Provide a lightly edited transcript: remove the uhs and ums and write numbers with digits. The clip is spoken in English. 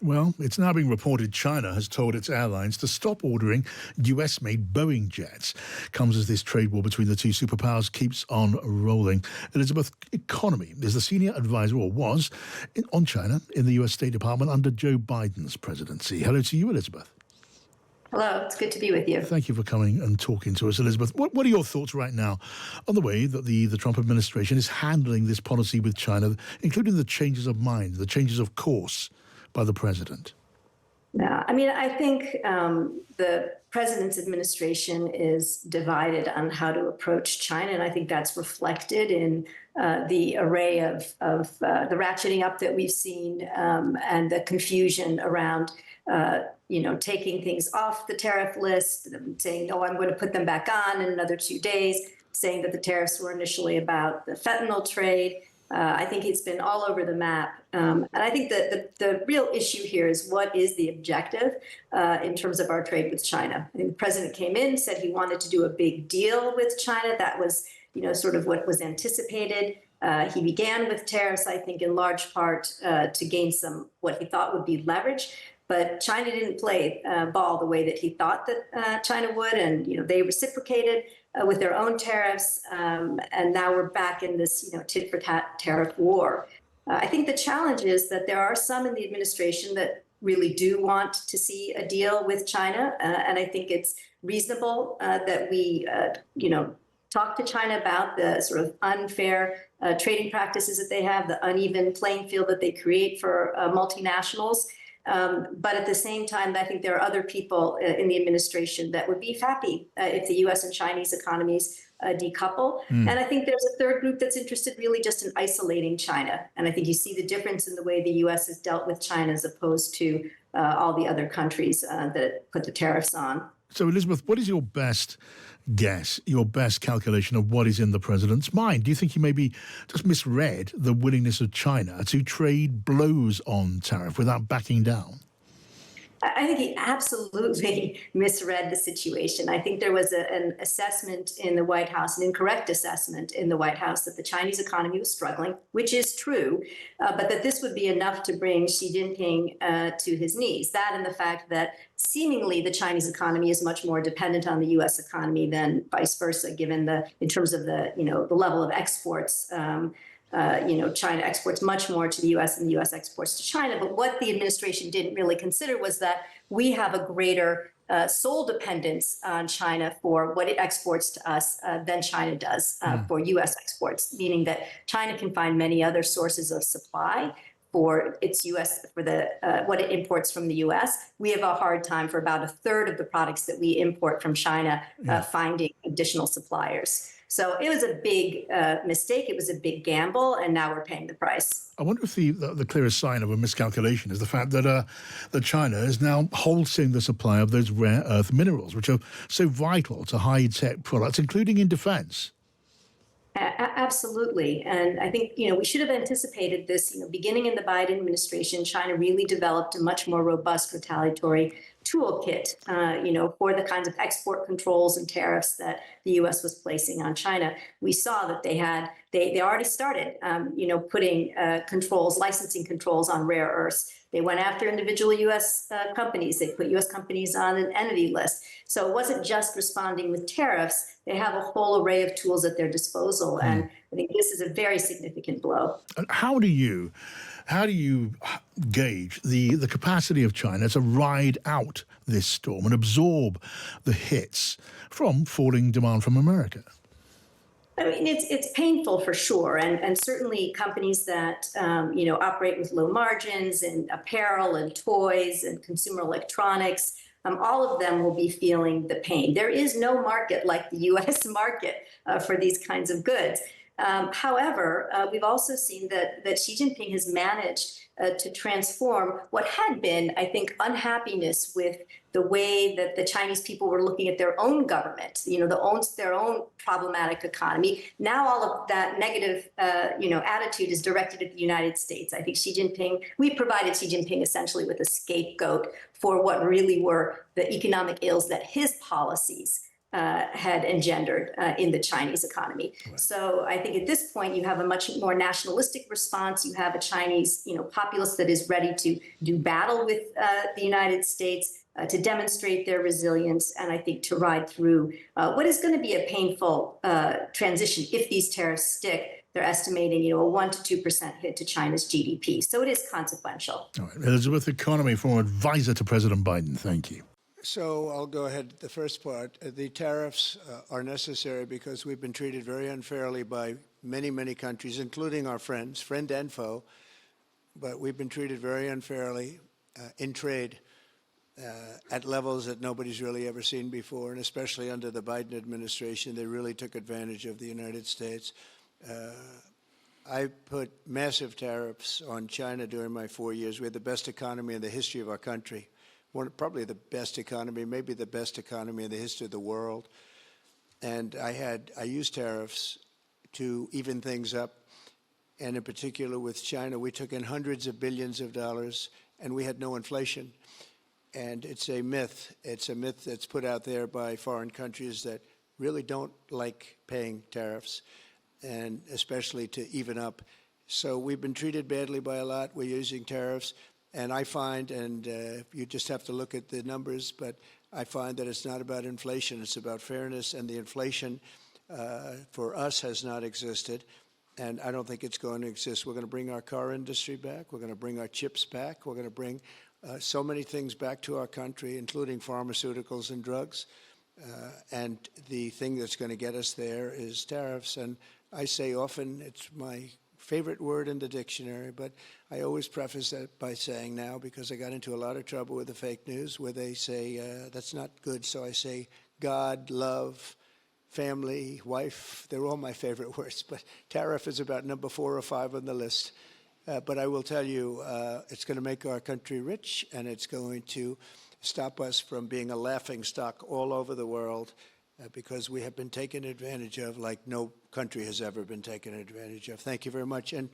Well, it's now being reported China has told its airlines to stop ordering US-made Boeing jets. Comes as this trade war between the two superpowers keeps on rolling. Elizabeth Economy is the senior advisor, or was, on China in the US State Department under Joe Biden's presidency. Hello to you, Elizabeth. Hello, it's good to be with you. Thank you for coming and talking to us, Elizabeth. What are your thoughts right now on the way that the Trump administration is handling this policy with China, including the changes of mind, the changes of course by the president? Yeah, I think the president's administration is divided on how to approach China, and I think that's reflected in the array of the ratcheting up that we've seen and the confusion around taking things off the tariff list, saying, oh, I'm going to put them back on in another 2 days, saying that the tariffs were initially about the fentanyl trade. I think it's been all over the map. And I think that the real issue here is what is the objective in terms of our trade with China. I think the president came in, said he wanted to do a big deal with China. That was, sort of what was anticipated. He began with tariffs, I think, in large part to gain some what he thought would be leverage. But China didn't play ball the way that he thought that China would, and they reciprocated with their own tariffs, and now we're back in this tit for tat tariff war. I think the challenge is that there are some in the administration that really do want to see a deal with China, and I think it's reasonable that we talk to China about the sort of unfair trading practices that they have, the uneven playing field that they create for multinationals. But at the same time, I think there are other people in the administration that would be happy if the U.S. and Chinese economies decouple. And I think there's a third group that's interested really just in isolating China. And I think you see the difference in the way the U.S. has dealt with China as opposed to all the other countries that put the tariffs on. So, Elizabeth, what is your best guess, your best calculation of what is in the president's mind? Do you think he maybe just misread the willingness of China to trade blows on tariff without backing down? I think he absolutely misread the situation. I think there was an assessment in the White House, an incorrect assessment in the White House, that the Chinese economy was struggling, which is true, but that this would be enough to bring Xi Jinping to his knees. That and the fact that seemingly the Chinese economy is much more dependent on the U.S. economy than vice versa, given in terms of the level of exports. China exports much more to the U.S. than the U.S. exports to China. But what the administration didn't really consider was that we have a greater sole dependence on China for what it exports to us than China does for U.S. exports, meaning that China can find many other sources of supply for its U.S. for what it imports from the U.S. We have a hard time for about a third of the products that we import from China finding additional suppliers. So it was a big mistake. It was a big gamble, and now we're paying the price. I wonder if the clearest sign of a miscalculation is the fact that China is now wholesaling the supply of those rare earth minerals, which are so vital to high-tech products, including in defense. Absolutely. And I think, we should have anticipated this, beginning in the Biden administration. China really developed a much more robust retaliatory toolkit, for the kinds of export controls and tariffs that the U.S. was placing on China. We saw that they already started, putting licensing controls on rare earths. They went after individual U.S. companies. They put U.S. companies on an entity list. So it wasn't just responding with tariffs. They have a whole array of tools at their disposal. And I think this is a very significant blow. And how do you gauge the capacity of China to ride out this storm and absorb the hits from falling demand from America? It's painful for sure, and certainly companies that operate with low margins in apparel and toys and consumer electronics, all of them will be feeling the pain. There is no market like the U.S. market for these kinds of goods. However, we've also seen that Xi Jinping has managed to transform what had been, I think, unhappiness with the way that the Chinese people were looking at their own government, their own problematic economy. Now all of that negative, attitude is directed at the United States. I think we provided Xi Jinping essentially with a scapegoat for what really were the economic ills that his policies had engendered in the Chinese economy. Right. So I think at this point you have a much more nationalistic response. You have a Chinese, populace that is ready to do battle with the United States, to demonstrate their resilience, and I think to ride through what is going to be a painful transition if these tariffs stick. They're estimating, a 1 to 2% hit to China's GDP. So it is consequential. All right. Elizabeth Economy, former advisor to President Biden. Thank you. So I'll go ahead. The first part, the tariffs are necessary because we've been treated very unfairly by many, many countries, including our friends, friend and foe. But we've been treated very unfairly in trade at levels that nobody's really ever seen before, and especially under the Biden administration, they really took advantage of the United States. I put massive tariffs on China during my 4 years. We had the best economy in the history of our country. Probably the best economy, maybe the best economy in the history of the world. And I used tariffs to even things up. And in particular with China, we took in hundreds of billions of dollars and we had no inflation. And it's a myth. It's a myth that's put out there by foreign countries that really don't like paying tariffs, and especially to even up. So we've been treated badly by a lot. We're using tariffs. And I find, and you just have to look at the numbers, but I find that it's not about inflation, it's about fairness, and the inflation for us has not existed, and I don't think it's going to exist. We're going to bring our car industry back, we're going to bring our chips back, we're going to bring so many things back to our country, including pharmaceuticals and drugs, and the thing that's going to get us there is tariffs. And I say often, it's my favorite word in the dictionary, but I always preface that by saying now, because I got into a lot of trouble with the fake news where they say that's not good, so I say God, love, family, wife, they're all my favorite words, but tariff is about number 4 or 5 on the list. But I will tell you, it's going to make our country rich, and it's going to stop us from being a laughing stock all over the world, because we have been taken advantage of like no country has ever been taken advantage of. Thank you very much. And